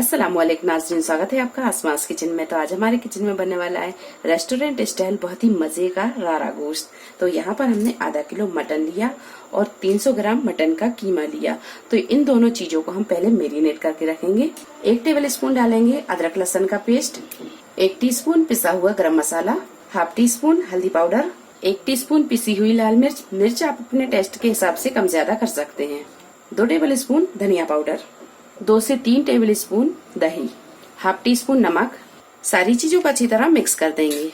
अस्सलाम वालेकुम नाज़रीन, स्वागत है आपका आसमा किचन में। तो आज हमारे किचन में बनने वाला है रेस्टोरेंट स्टाइल बहुत ही मजे का रारा गोश्त। तो यहाँ पर हमने आधा किलो मटन लिया और 300 ग्राम मटन का कीमा लिया। तो इन दोनों चीजों को हम पहले मेरिनेट करके रखेंगे। 1 टेबल स्पून डालेंगे अदरक लहसुन का पेस्ट, 1 टीस्पून पिसा हुआ गरम मसाला, हाफ टी स्पून हल्दी पाउडर, 1 टीस्पून पिसी हुई लाल मिर्च। मिर्च आप अपने टेस्ट के हिसाब से कम ज्यादा कर सकते हैं। 2 टेबल स्पून धनिया पाउडर, 2 से 3 टेबल स्पून दही, हाफ टी स्पून नमक। सारी चीजों को अच्छी तरह मिक्स कर देंगे।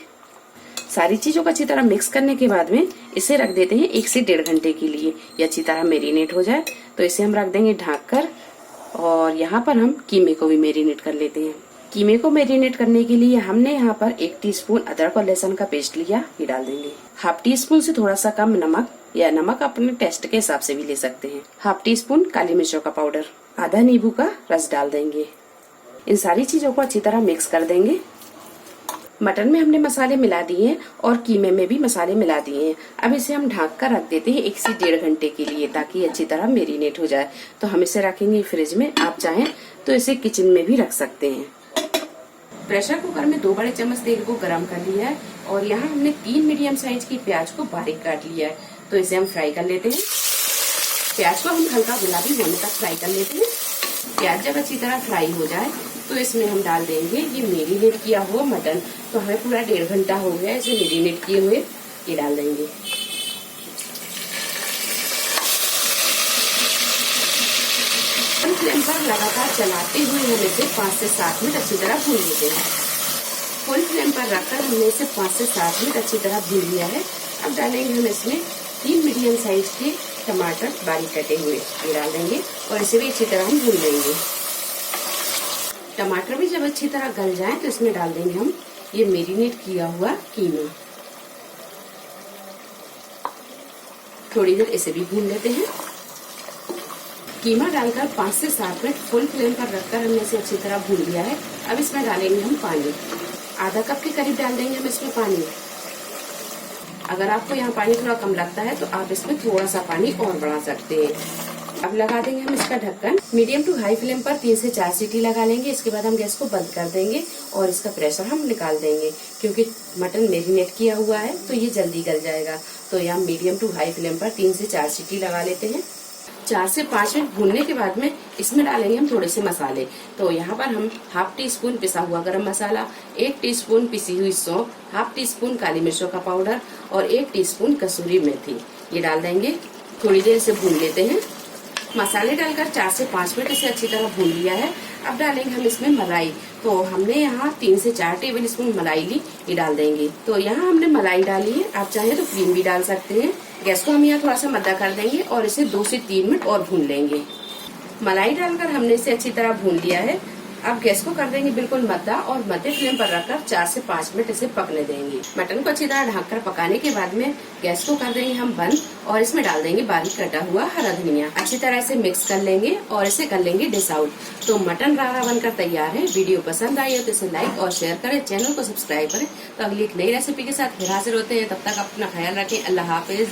सारी चीजों को अच्छी तरह मिक्स करने के बाद में इसे रख देते हैं 1 से 1.5 घंटे के लिए। ये अच्छी तरह मेरिनेट हो जाए तो इसे हम रख देंगे ढक कर। और यहाँ पर हम कीमे को भी मेरिनेट कर लेते हैं। कीमे को मेरिनेट करने के लिए हमने यहाँ पर 1 टीस्पून अदरक और लहसुन का पेस्ट लिया, ये डाल देंगे। हाफ टी स्पून से थोड़ा सा कम नमक, या नमक अपने टेस्ट के हिसाब से भी ले सकते हैं। हाफ टी स्पून काली मिर्चों का पाउडर, आधा नींबू का रस डाल देंगे। इन सारी चीजों को अच्छी तरह मिक्स कर देंगे। मटन में हमने मसाले मिला दिए और कीमे में भी मसाले मिला दिए हैं। अब इसे हम ढक कर रख देते हैं 1 से 1.5 घंटे के लिए, ताकि अच्छी तरह मेरिनेट हो जाए। तो हम इसे रखेंगे फ्रिज में। आप चाहें तो इसे किचन में भी रख सकते हैं। प्रेशर कुकर में 2 बड़े चम्मच तेल को गरम कर लिया है और यहाँ हमने 3 मीडियम साइज की प्याज को बारीक काट लिया है। तो इसे हम फ्राई कर लेते हैं। प्याज को हम हल्का गुलाबी होने तक फ्राई कर लेते हैं। प्याज जब अच्छी तरह फ्राई हो जाए तो इसमें हम डाल देंगे ये मेरिनेट किया हुआ मटन। तो हमें पूरा 1.5 घंटा हो गया इसे मेरिनेट किए हुए, ये डाल देंगे। फ्लेम पर लगातार चलाते हुए हम इसे 5 से 7 मिनट अच्छी तरह भून लेते हैं। फुल फ्लेम पर रखकर हमने इसे 5 से 7 मिनट अच्छी तरह भून लिया है। अब डालेंगे हम इसमें 3 मीडियम साइज के टमाटर बारीक कटे हुए, ये डाल देंगे और इसे भी अच्छी तरह हम भून लेंगे। टमाटर भी जब अच्छी तरह गल जाए तो इसमें डाल देंगे हम ये मेरिनेट किया हुआ कीमा। थोड़ी देर इसे भी भून लेते हैं। कीमा डालकर 5 से 7 मिनट फुल फ्लेम पर रखकर हमने इसे अच्छी तरह भून लिया है। अब इसमें डालेंगे हम पानी, आधा कप के करीब डाल देंगे हम इसमें पानी। अगर आपको यहाँ पानी थोड़ा कम लगता है तो आप इसमें थोड़ा सा पानी और बढ़ा सकते हैं। अब लगा देंगे हम इसका ढक्कन। मीडियम टू हाई फ्लेम पर 3 से 4 सीटी लगा लेंगे। इसके बाद हम गैस को बंद कर देंगे और इसका प्रेशर हम निकाल देंगे, क्योंकि मटन मेरिनेट किया हुआ है तो ये जल्दी गल जाएगा। तो यहाँ मीडियम टू हाई फ्लेम पर 3 से 4 सीटी लगा लेते हैं। 4 से 5 मिनट भूनने के बाद में इसमें डालेंगे हम थोड़े से मसाले। तो यहाँ पर हम हाफ टी स्पून पिसा हुआ गरम मसाला, 1 टीस्पून पिसी हुई सौंफ, हाफ टी स्पून काली मिर्चों का पाउडर और 1 टीस्पून कसूरी मेथी, ये डाल देंगे। थोड़ी देर से भून लेते हैं। मसाले डालकर 4 से 5 मिनट इसे अच्छी तरह भून लिया है। अब डालेंगे हम इसमें मलाई। तो हमने यहाँ 3 से 4 टेबल स्पून मलाई ली, ये डाल देंगे। तो यहाँ हमने मलाई डाली है, आप चाहे तो क्रीम भी डाल सकते हैं। गैस को हम यहाँ थोड़ा सा मद्दा कर देंगे और इसे 2 से 3 मिनट और भून लेंगे। मलाई डालकर हमने इसे अच्छी तरह भून लिया है। अब गैस को कर देंगे बिल्कुल मद्दा और मध्य फ्लेम पर रखकर 4 से 5 मिनट इसे पकने देंगे। मटन को अच्छी तरह ढककर पकाने के बाद में गैस को कर देंगे हम बंद और इसमें डाल देंगे बारीक कटा हुआ हरा धनिया। अच्छी तरह से मिक्स कर लेंगे और इसे कर लेंगे डिश आउट। तो मटन रारा बनकर तैयार है। वीडियो पसंद आई हो तो इसे लाइक और शेयर करें, चैनल को सब्सक्राइब करें। तो अगली एक नई रेसिपी के साथ फिर हाजिर होते हैं। तब तक अपना ख्याल रखें। अल्लाह हाफिज।